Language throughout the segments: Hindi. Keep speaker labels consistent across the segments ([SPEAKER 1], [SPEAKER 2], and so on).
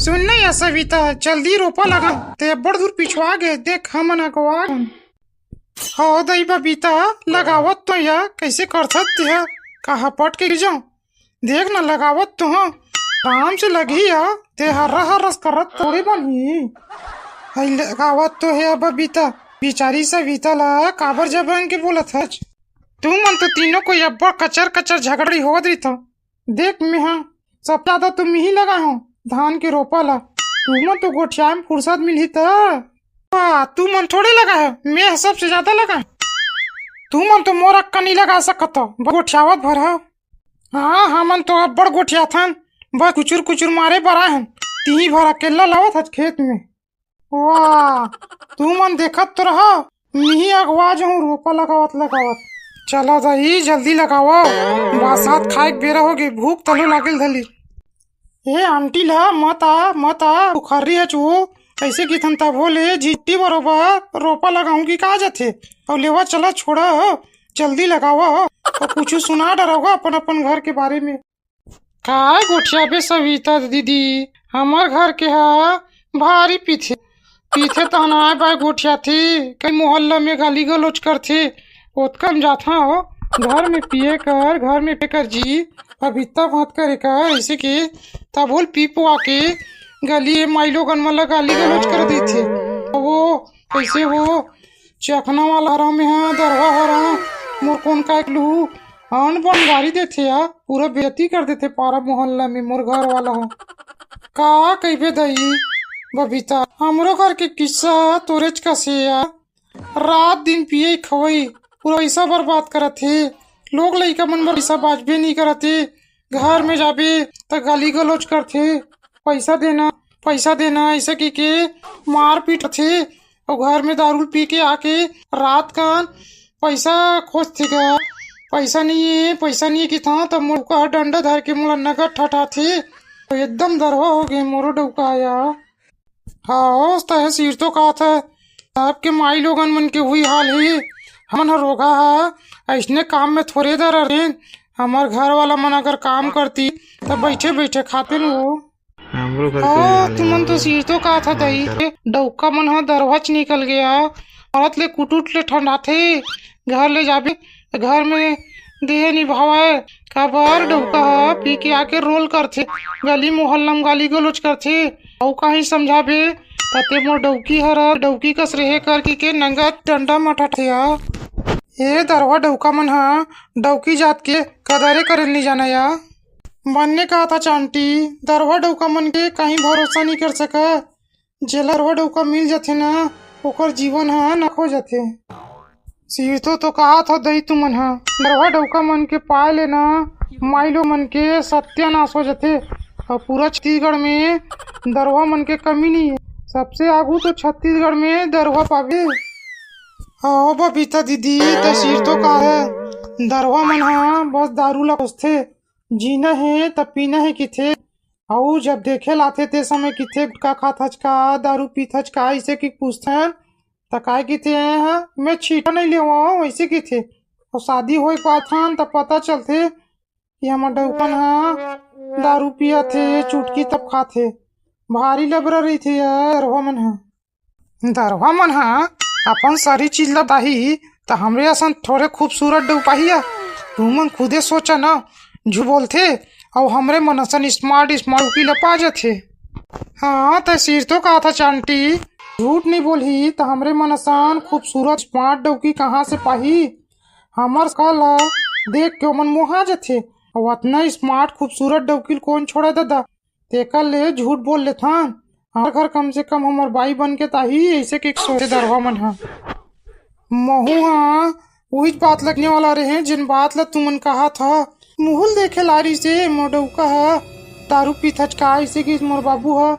[SPEAKER 1] सुन नहीं है सविता, जल्दी रोपा लगा ते बड़ दूर पिछवा गए। देख हम अगवा हो दई बबीता लगावत तो या कैसे कर सकती है, कहा पट के जाऊं। देख ना लगावत तो हाँ आराम से लगी है, ते हर्रा हर्रस करत थोड़ी बनी लगावत तो है बबीता। बेचारी सविता ला काबर जबरन के बोलत है। तू मन तो तीनों को अब्बड़ कचर कचर झगड़ी हो रही था। देख मैं हाँ सब ज्यादा तुम ही लगा हूँ धान के रोपा ला। तू मन तो गोठिया में फुर्सत मिली तो तू मन थोड़े लगा है, मैं सबसे ज्यादा लगा। तू मन तो मोर अक्का नहीं लगा सकता, गोठियावत भर है। हाँ हाँ मन तो अब्बड़ गोठिया था, बस कुचुर कुचुर मारे बरा है। ती भर अकेला लावत है खेत में। वाह तू मन देखत तो रहा, मी अगवा जाऊँ रोपा लगावत लगावत। चलो दही जल्दी लगाओ, बरसात खाए बेरा होगी, भूख तलो लागल धली। ए आंटी ला मता बुखारी है चू कैसे की थमता बोले जीती बरोबर रोपा लगाऊंगी कहा जाते और लेवा चला छोड़ा जल्दी लगाओ और कुछ सुना डरोगा अपन अपन घर के बारे में। काय गोठिया बे सविता दीदी, हमार घर के हा भारी पीछे तो ना बाय गोठिया थी, कई मोहल्ला में गाली गलोच कर थे ओतकम जाता हो घर में पिए कर, घर में पे कर जी अब इतना बात करे कर ऐसे के तब बोल पी पुआ के गली माइलो गन वाला गाली गलोच कर दी थे। वो कैसे हो चखना वाला हरा में हाँ दरवा हरा मोर कौन का लू अन बन गाड़ी देते यार, पूरा बेइज्जती कर देते पारा मोहल्ला में मोर घर वाला हो। का कही दई बबीता हमरो घर के किस्सा तोरेच का से यार, रात दिन पिए खवई पूरा पैसा बर्बाद करत थे। लोग लइका मन बर पैसा बाजबे नहीं करते, घर में जाबे तो गाली गलोच करते, पैसा देना ऐसे की मार पीट थे। और घर में दारू पी के आके रात का पैसा खोजते का पैसा नहीं है कि था तब मोर डंडा धर के मोला नगद ठठा थे तो एकदम दरवा हो गए मोरो डौका आया। हाँ तह सिर तो कहा था आपके माई लोगन मन के हुई हाल है। हमन रोगा है ऐसने काम में थोड़े दर रहे, हमार घर वाला मन अगर काम करती तब बैठे बैठे खाते न वो। तुमन तो सिर तो कहा था दही डौका मन हा दरवाज निकल गया, औरत ले कुटुट ले ठंडाथे घर ले जाबे घर में देह निभावे काबर डौका हा पी के आके रोल करथे गली मोहल्ला में गाली गलोच करथे। औ कहीं समझाबे तते मोर डौकी हरा डौकी कस रहे कर के नंगा डंडा मठाथे। ए दरवा डौका मन हा डौकी जात के कदरे करे नहीं जाना या बनने कहा था चांटी। दरवा डौका मन के कहीं भरोसा नहीं कर सका, जेला दरवा डौका मिल जाथे ना ओकर जीवन हा न खो जाथे। सिर तो कहा था दई तू मन हा दरवा डौका मन के पाए लेना माइलो मन के सत्यानाश हो जाथे। और पूरा छत्तीसगढ़ में दरवा मन के कमी नहीं है, सबसे आगू तो छत्तीसगढ़ में दरवा पावे। हाँ बबीता दीदी तो सिर तो कहा है दरवा मन हा बस दारू ला खोजथे, जीना है तब पीना है किथे। और जब देखे लाते ते समय किथे गुटका खाथच का दारू पीथच का ऐसे की पूछते तकाय किथे है मैं छीटा नहीं ले वैसे किथे। और शादी हो पाथन तब पता चलते कि हमार डौकन हा दारू पिया थे चुटकी तब खाथे, भारी लबरा रही थे दरवा मन हा अपन सारी चीज लबाही तो हमरे असन थोड़े खूबसूरत डौपाही। तू मन खुदे सोचा ना झू बोलते और हमरे मन असन स्मार्ट की लपा जाथे। हाँ तो सिर तो कहा था चांटी झूठ नहीं बोली तो हमरे मन असन खूबसूरत स्मार्ट डौकी कहाँ से पाही। हमार कल देख के मन मोहा जाथे और इतना स्मार्ट खूबसूरत डौकी कौन छोड़ा दादा तेकर ले झूठ बोल ले था। हर घर कम से कम हमार बाई बन के ताही ऐसे के सोचे दरवा मन हा महू हाँ वही बात लगने वाला रहे जिन बात ला तुमन कहा था। मुहुल देखे लारी से मोर डौका है दारू पीथच का ऐसे की मोर बाबू है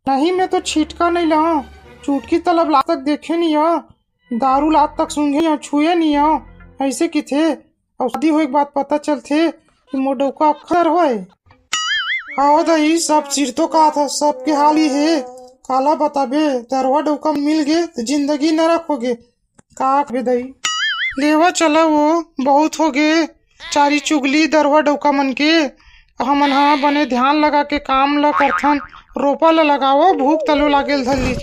[SPEAKER 1] नहीं मैं तो छीटका नहीं ला चुटकी तलब ला तक देखे नहीं है दारू लात तक सूंघे छुए नहीं है ऐसे की थे। और शादी हो एक बात पता चलते कि मोर डौका अक्सर होए। हाँ दही सब सिर तो कहा था सबके हाल ही है काला बताबे दरवा डौका मिल गए तो जिंदगी न रखोगे का दही लेवा चला वो बहुत हो गए चारी चुगली दरवा डौका मन के। हमन हा बने ध्यान लगा के काम ला करथन रोपा ला लगाओ, भूख तलो लागेल धली।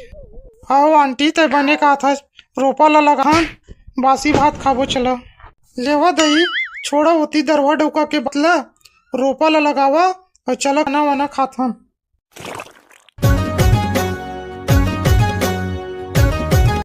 [SPEAKER 1] आओ आंटी तय बने का था, रोपा ला लगान, बासी भात खाबो चला। लेवा दई, छोड़ा होती दरवा डौका के बतला, रोपा ला लगावा और चला खाना वाना खात हम।